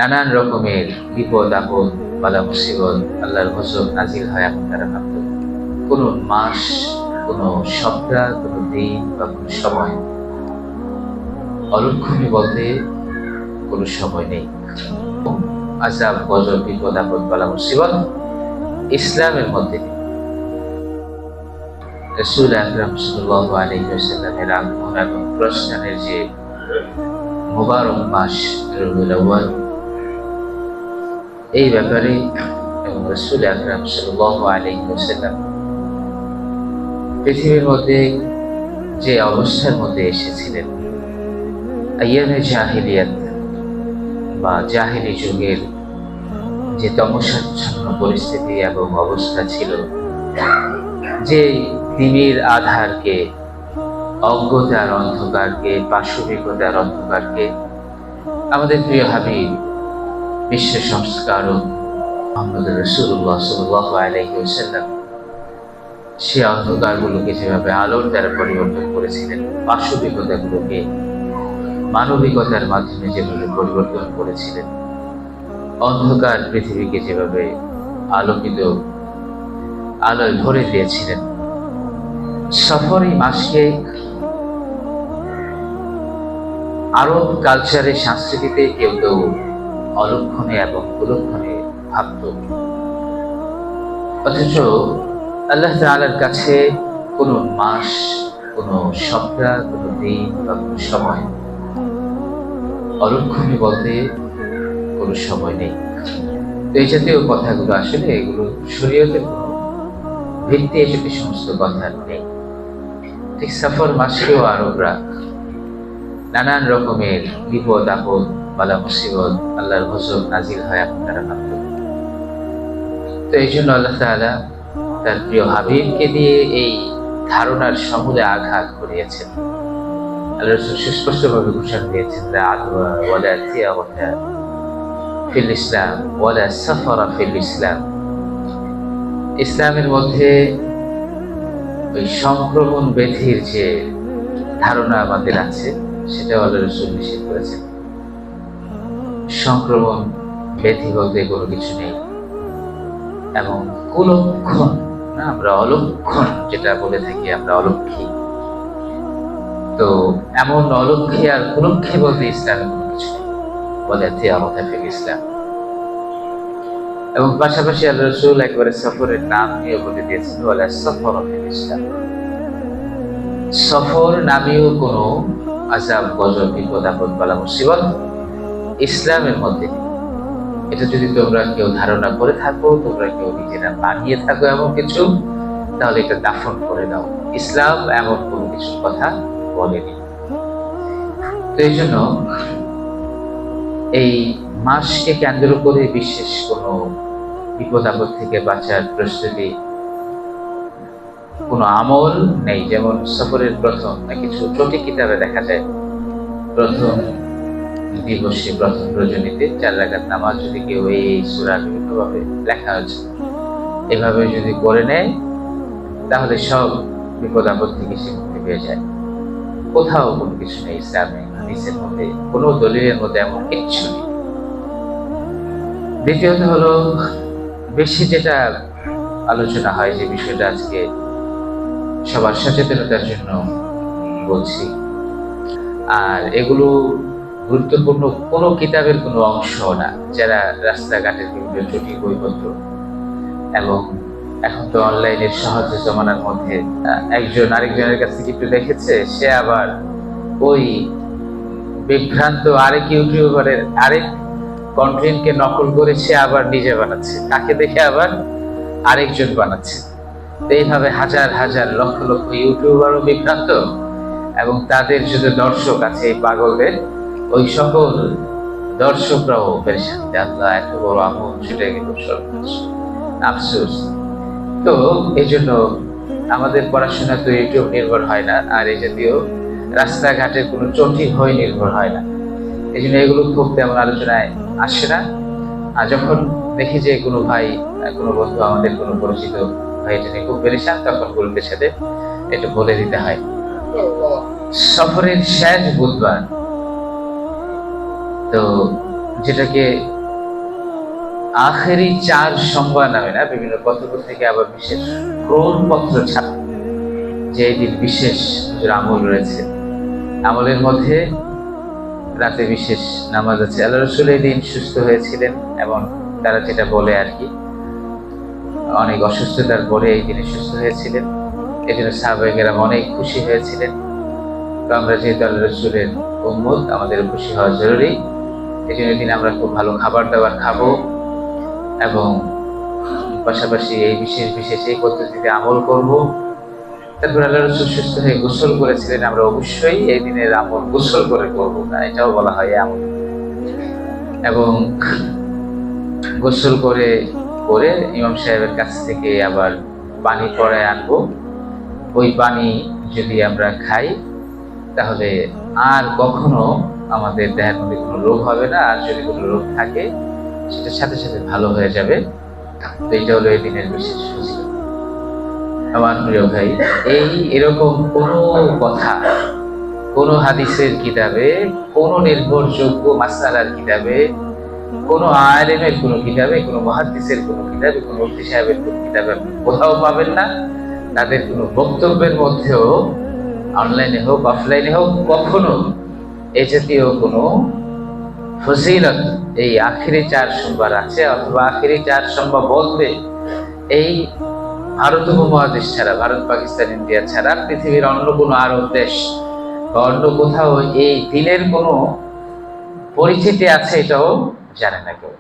নানান রকমের বিপদ আপদ বালা মুসিবত আল্লাহর গজব নাজিল হয়, এখন তারা ভাবত কোনো মাস, কোনো সপ্তাহ, কোনো দিন বা কোনো সময় অলক্ষণী বলতে কোনো সময় নেই। আযাব গজব বিপদ আপদ বালা মুসিবত ইসলামের মধ্যে নেই। রাসূল আকরাম সাল্লাল্লাহু আলাইহি ওয়াসাল্লামের আগমন এবং প্রস্থানের যে মুবারক মাস রবিউল আউয়াল, এই ব্যাপারে এবং রাসূল আকরাম সাল্লাল্লাহু আলাইহি ওয়াসাল্লাম পৃথিবীর মধ্যে যে অবস্থার মধ্যে এসেছিলেন, আইয়ামে জাহিলিয়াত বা জাহিলি যুগের যে তমসাচ্ছন্ন পরিস্থিতি এবং অবস্থা ছিল, যে তিমির আধারকে, অজ্ঞতার অন্ধকারকে, পাশবিকতার অন্ধকারকে আমাদের প্রিয় হাবিব বিশ্ব সংস্কারক মুহাম্মদ রাসূলুল্লাহ সাল্লাল্লাহু আলাইহি ওয়াসাল্লাম সে অন্ধকারগুলোকে যেভাবে আলোর দ্বারা পরিবর্তন করেছিলেন, পাশবিকতাগুলোকে মানবিকতার মাধ্যমে যেভাবে পরিবর্তন করেছিলেন, অন্ধকার পৃথিবীকে যেভাবে আলোকিত আলোয় ভরে দিয়েছিলেন, সফর এই মাসকে আরব কালচারে, সংস্কৃতিতে কেউ কেউ অলক্ষণে এবং কুলক্ষণে ভাবত। অথচ আল্লাহ তাআলার কাছে কোনো মাস, কোনো সপ্তাহ, কোনো দিন বা কোনো সময় অলক্ষণে বলতে কোনো সময় নেই। তো এই জাতীয় কথাগুলো আসলে এগুলো শরীয়তের কোনো ভিত্তি, এসব সমস্ত কথা নেই। ঠিক সফর মাসেও আরবরা নানান রকমের বিপদ আপদ বালা মুসিবত আল্লাহর গজব নাজিল হয়, এখন তারা ভাবত। তো এই জন্য আল্লাহ তাআলা তার প্রিয় হাবিবকে দিয়ে এই ধারণার সমূলে আঘাত করিয়েছেন। আল্লাহ রাসূল সুস্পষ্টভাবে ঘোষণা দিয়েছেন, লা আদওয়া ওয়ালা তিয়াওয়াতা ফিল ইসলাম ওয়ালা সাফারা ফিল ইসলাম। ইসলামের মধ্যে ওই সংক্রমণ ব্যাধির যে ধারণা আমাদের আছে, সেটা আল্লাহ রাসূল নিষেধ করেছেন। সংক্রমণ ব্যাধি বলতে কোনো কিছু নেই। এবং কুলক্ষণ, না, আমরা অলক্ষণ যেটা বলে থাকি, আমরা অলক্ষী। তো এমন অলক্ষী আর কুলক্ষী বলতে ইসলামের কোনো কিছু নেই, বলে তিয়াওয়াতা ফিল ইসলাম। এবং পাশাপাশি আল্লাহ রাসূল একবারে সফরের নাম নিয়ে বলে দিয়েছেন, ওয়ালা সাফারা ফিল ইসলাম। সফর নামেও কোনো আযাব গজব বিপদ আপদ বালা মুসিবত ইসলামের মধ্যে নেই। এটা যদি তোমরা কেউ ধারণা করে থাকো, তোমরা কেউ নিজেরা বানিয়ে থাকো এমন কিছু, তাহলে এটা দাফন করে দাও। ইসলাম এমন কোনো কিছুর কথা বলেনি। তো এই জন্য এই মাসকে কেন্দ্র করে বিশেষ কোনো বিপদ আপদ থেকে বাঁচার প্রস্তুতি, কোনো আমল নেই। যেমন সফরের প্রথম কিছু ছোট কিতাবে দেখা যায়, প্রথম দিবসে, প্রথম রজনীতে 4 রাকাত নামাজ যদি কেউ এই সূরা বিভিন্নভাবে লেখা আছে, এভাবে যদি করে নেয়, তাহলে সব বিপদ আপদ থেকে সে মুক্তি পেয়ে যায়। কোথাও কোনো কিছু নেই ইসলামে, হাদিসের মধ্যে, কোনো দলিলের মধ্যে এমন কিচ্ছু নেই। দ্বিতীয়ত হলো, বেশি যেটা আলোচনা হয়, যে বিষয়টা আজকে সবার সচেতনতার জন্য বলছি, আর এগুলো গুরুত্বপূর্ণ কোনো কিতাবের কোনো অংশ না। যারা রাস্তাঘাটের বিভিন্ন জটিল বইপত্র, এবং এখন তো অনলাইনের সহজ জমানার মধ্যে একজন আরেকজনের কাছ থেকে একটু দেখেছে, সে আবার ওই বিভ্রান্ত আরেক ইউটিউবারের আরেক কন্টেন্টকে নকল করে সে আবার নিজে বানাচ্ছে, তাকে দেখে আবার আরেকজন বানাচ্ছে। তো এইভাবে হাজার হাজার লক্ষ লক্ষ ইউটিউবারও বিভ্রান্ত, এবং তাদের যদি দর্শক আছে এই পাগলদের, ওই সকল দর্শকরাও পেরেশান। আল্লাহ, এত বড় আমল সেটা কিন্তু আফসোস। তো এই জন্য আমাদের পড়াশোনা তো ইউটিউব নির্ভর হয় না, আর এই জাতীয় রাস্তাঘাটের কোনো জটিল হয়ে নির্ভর হয় না। এই জন্য এগুলো খুব তেমন আলোচনায় আসে না। আর যখন দেখি যে কোনো ভাই, কোনো বন্ধু, আমাদের কোনো পরিচিত ভাই এটা নিয়ে খুব পেরেশান, তখন গুরুত্বের সাথে এটা বলে দিতে হয়। সফরের শেষ বুধবার, তো যেটাকে আখেরি চার সোমবার নামে না, বিভিন্ন পত্র থেকে আবার বিশেষ গ্রহণপত্র ছাপে যে এই দিন বিশেষ আমল রয়েছে। আমলের মধ্যে রাতে বিশেষ নামাজ আছে। আল্লাহ রাসূল এই দিন সুস্থ হয়েছিলেন এবং তারা যেটা বলে আর কি, অনেক অসুস্থতার পরে এই দিনে সুস্থ হয়েছিলেন। এই জন্য সাহাবায়ে কেরাম অনেক খুশি হয়েছিলেন। তো আমরা যেহেতু আল্লাহ রাসূলের উম্মত, আমাদের খুশি হওয়া জরুরি। এই জন্য দিন আমরা খুব ভালো খাবার দাবার খাবো এবং পাশাপাশি এই বিশেষ এই পদ্ধতিতে আমল করব। তারপর আল্লাহ রাসূল সুস্থ হয়ে গোসল করেছিলেন, আমরা অবশ্যই এই দিনের আমল গোসল করে করবো না, এটাও বলা হয় আমল। এবং গোসল করে করে ইমাম সাহেবের কাছ থেকে আবার পানি পড়ায় আনবো। ওই পানি যদি আমরা খাই তাহলে আর কখনো আমাদের দেহের মধ্যে কোনো রোগ হবে না, আর যদি কোনো রোগ থাকে সেটার সাথে সাথে ভালো হয়ে যাবে। তো এটা হলো এই দিনের বিশেষ ফজিলত। আমার প্রিয় ভাই, এরকম কোনো কথা কোনো হাদিসের কিতাবে, কোনো নির্ভরযোগ্য মাসআলার কিতাবে, কোনো আলেমের কোনো কিতাবে, কোনো মুহাদ্দিসের কোনো কিতাবে, কোনো মুফতি সাহেবের কোনো কিতাবে আপনি কোথাও পাবেন না। তাদের কোনো বক্তব্যের মধ্যেও, অনলাইনে হোক অফলাইনে হোক, কখনো এই জাতীয় কোনো ফজিলত এই আখিরি চার সোমবার আছে, অথবা আখিরি চার সোমবার বলতে এই ভারত উপমহাদেশ ছাড়া, ভারত পাকিস্তান ইন্ডিয়া ছাড়া পৃথিবীর অন্য কোনো আরব দেশ বা অন্য কোথাও এই দিনের কোনো পরিচিতি আছে এটাও জানে না কেউ।